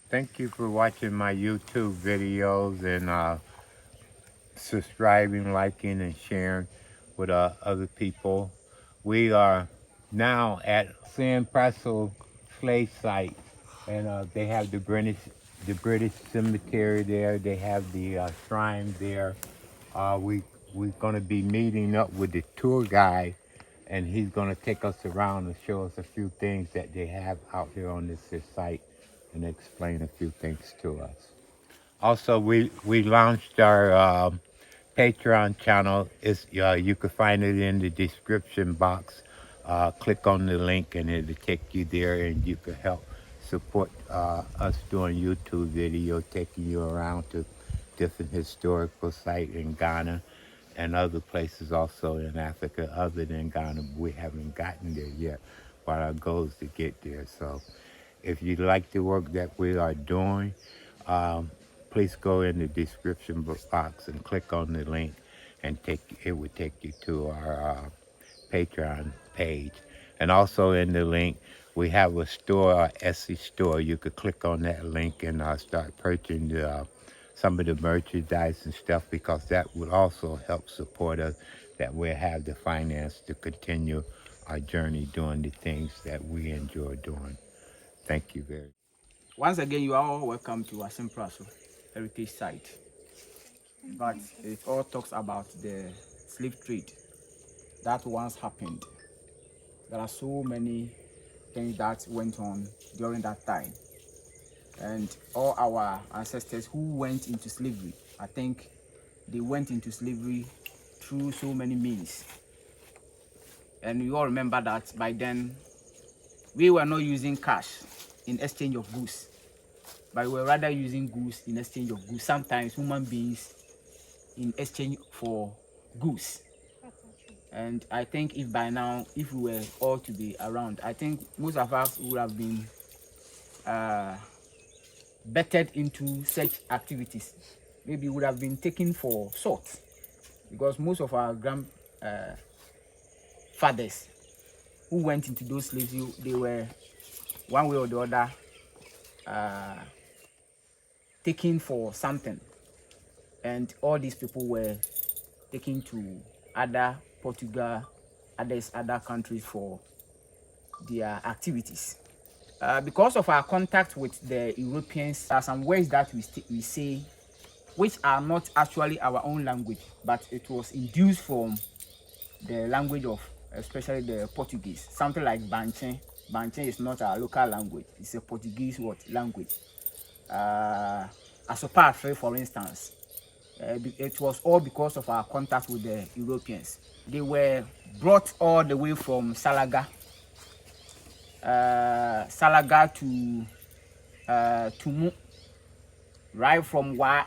Thank you for watching my YouTube videos and subscribing, liking, and sharing with other people. We are now at San Praso Slave Site, and they have the British cemetery there. They have the shrine there. We're going to be meeting up with the tour guide, and he's going to take us around and show us a few things that they have out here on this site, and explain a few things to us. Also, we launched our Patreon channel. Is You can find it in the description box. Click on the link, and it'll take you there, and you can help support us doing YouTube video, taking you around to different historical sites in Ghana and other places also in Africa other than Ghana. We haven't gotten there yet, but our goal is to get there. So if you like the work that we are doing, um, please go in the description box and click on the link, and it will take you to our Patreon page. And also in the link, we have a store, our Etsy store. You could click on that link and start purchasing some of the merchandise and stuff, because that would also help support us, that we'll have the finance to continue our journey doing the things that we enjoy doing. Thank you very much. Once again, you are all welcome to Assin Praso Heritage Site. But it all talks about the slave trade that once happened. There are so many things that went on during that time. And all our ancestors who went into slavery, I think they went into slavery through so many means. And you all remember that by then, we were not using cash in exchange of goods, but we were rather using goods in exchange of goods. Sometimes human beings in exchange for goods. And I think if by now, if we were all to be around, I think most of us would have been bettered into such activities. Maybe would have been taken for salt, because most of our grandfathers who went into those slaves, they were one way or the other taken for something, and all these people were taken to other Portugal, other countries for their activities. Because of our contact with the Europeans, there are some words that we say which are not actually our own language, but it was induced from the language of especially the Portuguese. Something like Banche. Banche is not our local language. It's a Portuguese language. Asopatre, for instance. It was all because of our contact with the Europeans. They were brought all the way from Salaga to Tumu, right from Wa.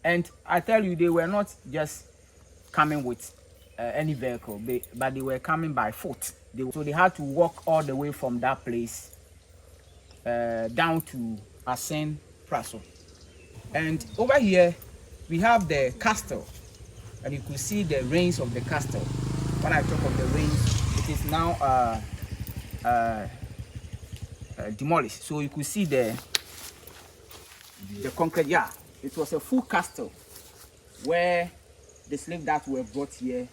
And I tell you, they were not just coming with any vehicle, but they were coming by foot. So they had to walk all the way from that place down to Assin Praso. And over here, we have the castle, and you could see the ruins of the castle. When I talk of the ruins, it is now demolished. So you could see the concrete. Yeah, it was a full castle where the slaves that were brought here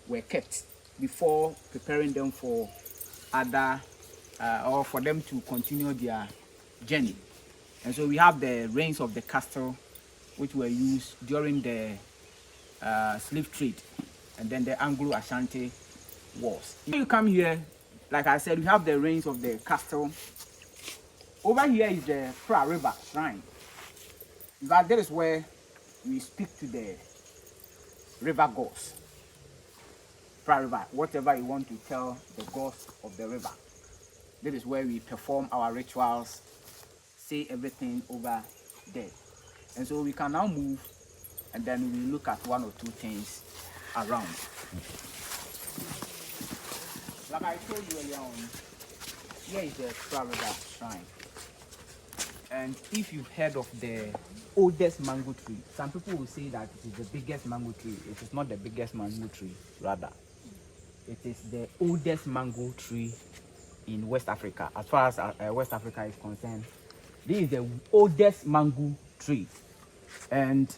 were kept before preparing them for other or for them to continue their journey. And so we have the ruins of the castle, which were used during the slave trade and then the Anglo-Ashanti wars. When you come here, like I said, we have the ruins of the castle. Over here is the Pra River shrine. That is where we speak to the river gods. Pra River, whatever you want to tell the gods of the river. That is where we perform our rituals, say everything over there. And so we can now move, and then we look at one or two things around. Like I told you earlier on, here is the Pra River shrine. And if you've heard of the oldest mango tree, some people will say that it is the biggest mango tree. It is not the biggest mango tree, rather. It is the oldest mango tree in West Africa. As far as West Africa is concerned, This is the oldest mango tree, and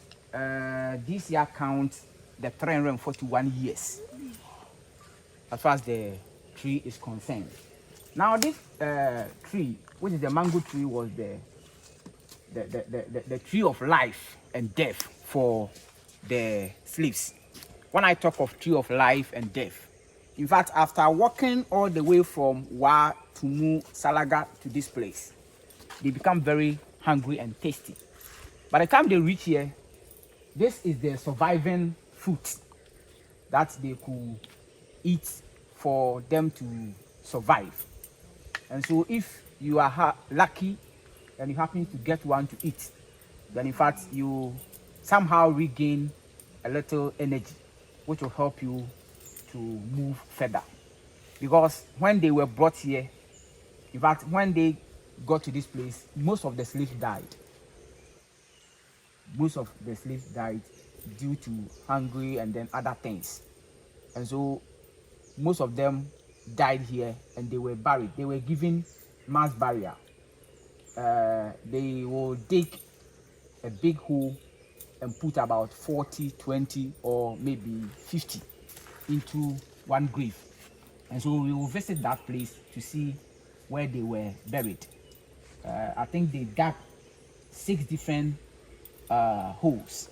this year counts the 341 years as far as the tree is concerned. Now this tree, which is the mango tree, was the tree of life and death for the slaves. When I talk of tree of life and death, in fact, after walking all the way from Wa, Tumu, Salaga to this place, they become very hungry and thirsty. By the time they reach here, this is the surviving food that they could eat for them to survive. And so if you are lucky and you happen to get one to eat, then in fact you somehow regain a little energy, which will help you to move further. Because when they were brought here, in fact, when they got to this place, most of the slaves died. Most of the slaves died due to hunger and then other things. And so most of them died here and they were buried. They were given mass burial. They will dig a big hole and put about 40, 20, or maybe 50 into one grave. And so we will visit that place to see where they were buried. I think they dug 6 different holes,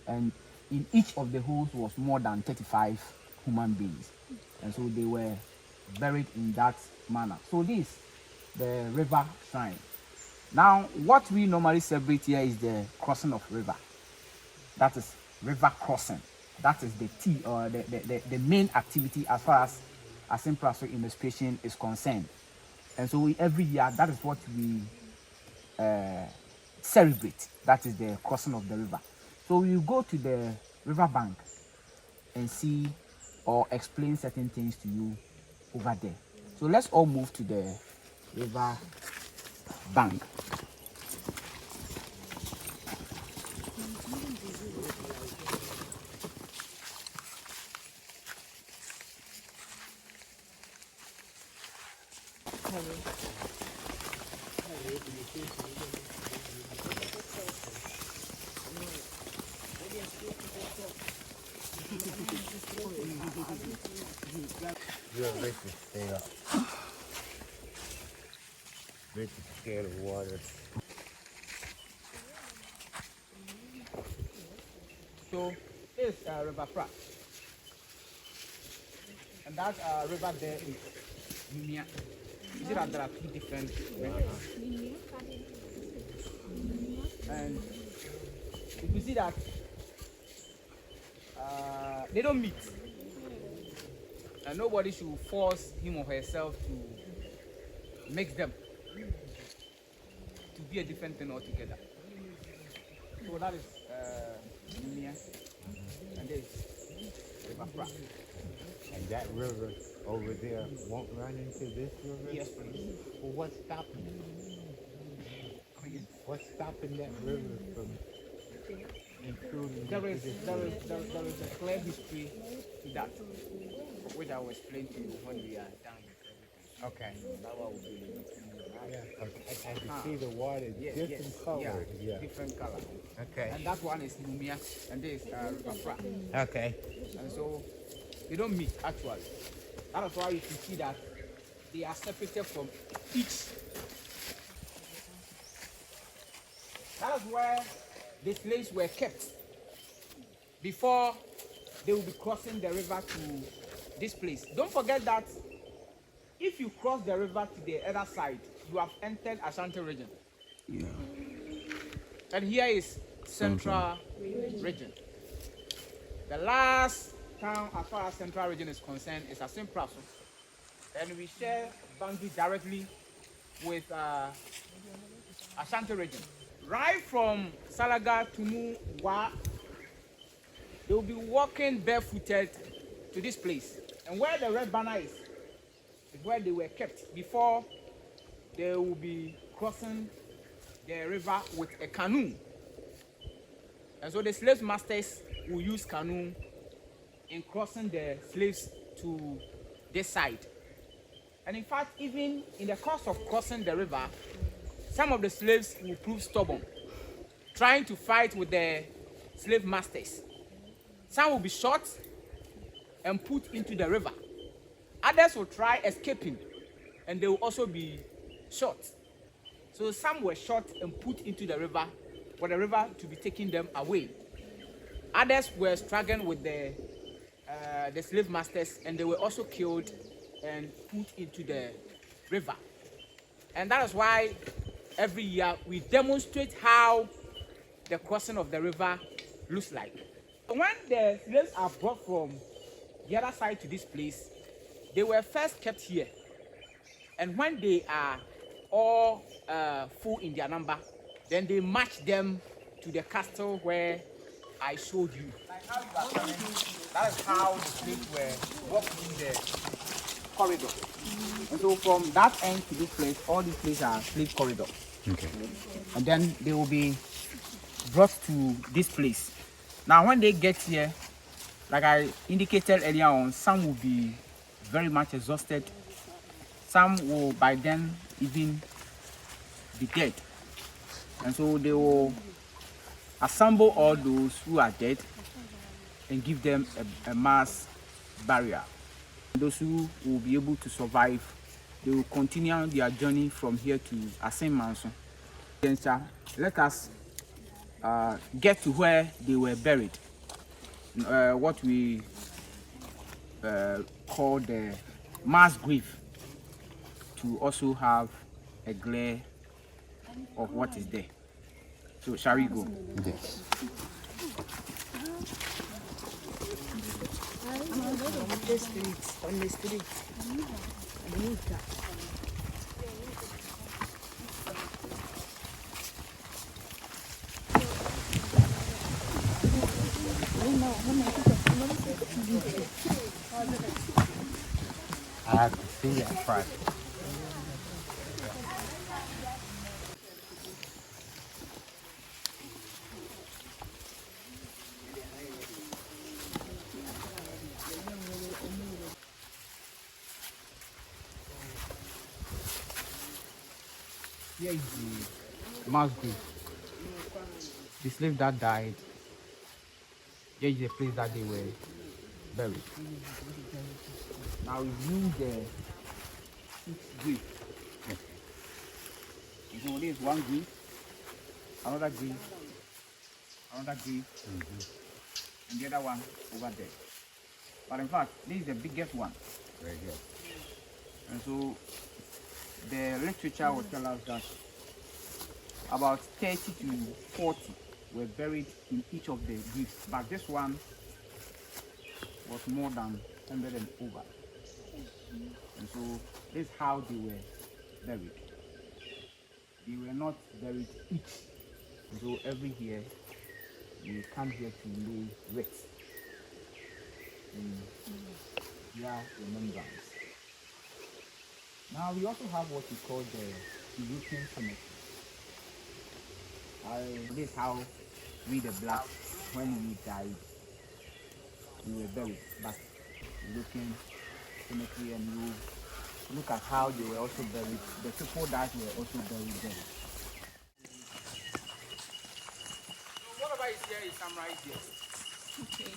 and in each of the holes was more than 35 human beings, and so they were buried in that manner. So this, the river shrine. Now, what we normally celebrate here is the crossing of river. That is river crossing. That is the main activity as far as Assin Praso Emancipation is concerned. And so every year, that is what we celebrate. That is the crossing of the river. So you go to the river bank and see or explain certain things to you over there. So let's all move to the river bank. You're rich to stay up. Rich is scared of water. So this river Pratt, and that river there is Mimia. You see that there are 2 different rivers, and you can see that they don't meet, and nobody should force him or herself to mix them to be a different thing altogether. So that is Mimia, and this river Pratt. And that river over there won't run into this river? Yes, please. Well, what's stopping it? What's stopping that river from intruding There into is this a clear history to that, which I will explain to you when we are done with everything. Okay. That one will be Yeah, I can see the water different color. Yeah. different color. Okay. And that one is Mumia, and this is River Pratt. Okay. And so they don't meet actually. That is why you can see that they are separated from each. That is where the slaves were kept before they will be crossing the river to this place. Don't forget that if you cross the river to the other side, you have entered Ashanti region. Yeah. And here is Central region. The last town as far as Central region is concerned is Assin Praso. And we share boundary directly with Ashanti region. Right from Salaga, Tumu, Wa, they will be walking barefooted to this place. And where the red banner is where they were kept before they will be crossing the river with a canoe. And so the slave masters will use canoe in crossing the slaves to this side. And in fact, even in the course of crossing the river, some of the slaves will prove stubborn, trying to fight with their slave masters. Some will be shot and put into the river. Others will try escaping, and they will also be shot. So some were shot and put into the river for the river to be taking them away. Others were struggling with the slave masters, and they were also killed and put into the river. And that is why every year we demonstrate how the crossing of the river looks like. When the slaves are brought from the other side to this place, they were first kept here. And when they are all full in their number, then they march them to the castle where I showed you. Like how you are coming, that is how the slaves were walking the corridor. And so from that end to this place, all these places are slave corridors. Okay. And then they will be brought to this place. Now when they get here, like I indicated earlier on, some will be very much exhausted. Some will by then even be dead. And so they will assemble all those who are dead and give them a mass burial. Those who will be able to survive, they will continue their journey from here to Assin Manso. Let us get to where they were buried, what we call the mass grave, to also have a glare of what is there. So shall we go? Yes. On the street. I have to see that price. Here is the mass grave. The slave that died, here is the place that they were buried. Now we use the sixth grave. So this is one grave, another grave, another grave, and the other one over there. But in fact, this is the biggest one. Very good. And so the literature will tell us that about 30 to 40 were buried in each of the graves, but this one was more than 100 and over. And so this is how they were buried. They were not buried each. And so every year we come here to lay wreaths in their remembrance. Now we also have what we call the European cemetery. This is how we the black, when we died, we were buried. But European cemetery, and you look at how they were also buried. The people that were also buried there. So whatever is here is summarized here. Okay.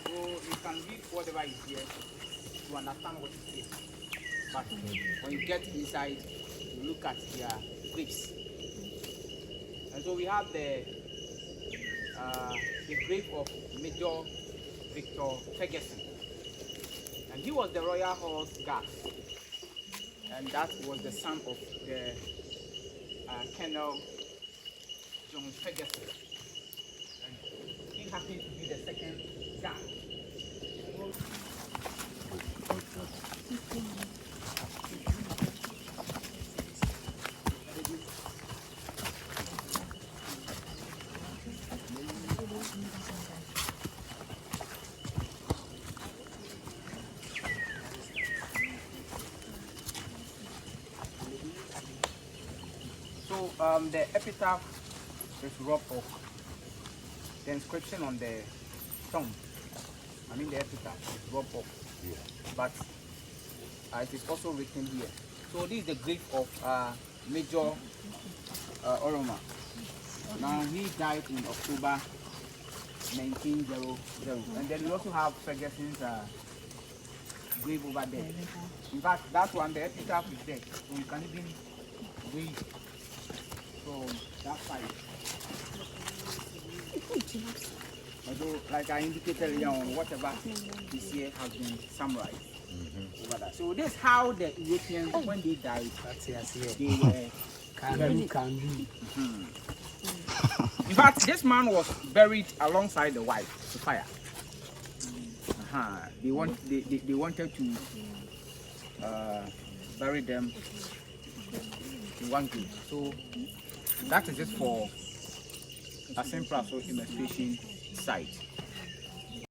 So you can read whatever is here to understand what is here. But when you get inside, you look at their graves. And so we have the grave of Major Victor Ferguson. And he was the Royal Horse Guards. And that was the son of the Colonel John Ferguson. And he happened to be the second guard. So the epitaph is raw oak. The inscription on the stone, the epitaph is raw oak. Yeah. But it is also written here. So this is the grave of Major Oroma. Now he died in October 1900. And then we also have Ferguson's grave over there. In fact, that one, the epitaph is there. So you can even read from that side. Although, like I indicated earlier on, whatever this year has been summarized. Over that. So this is how the Europeans, when they died, they were buried. In fact, this man was buried alongside the wife, Sophia. They wanted to bury them in one grave. So that is it for Assin Praso Emancipation Site.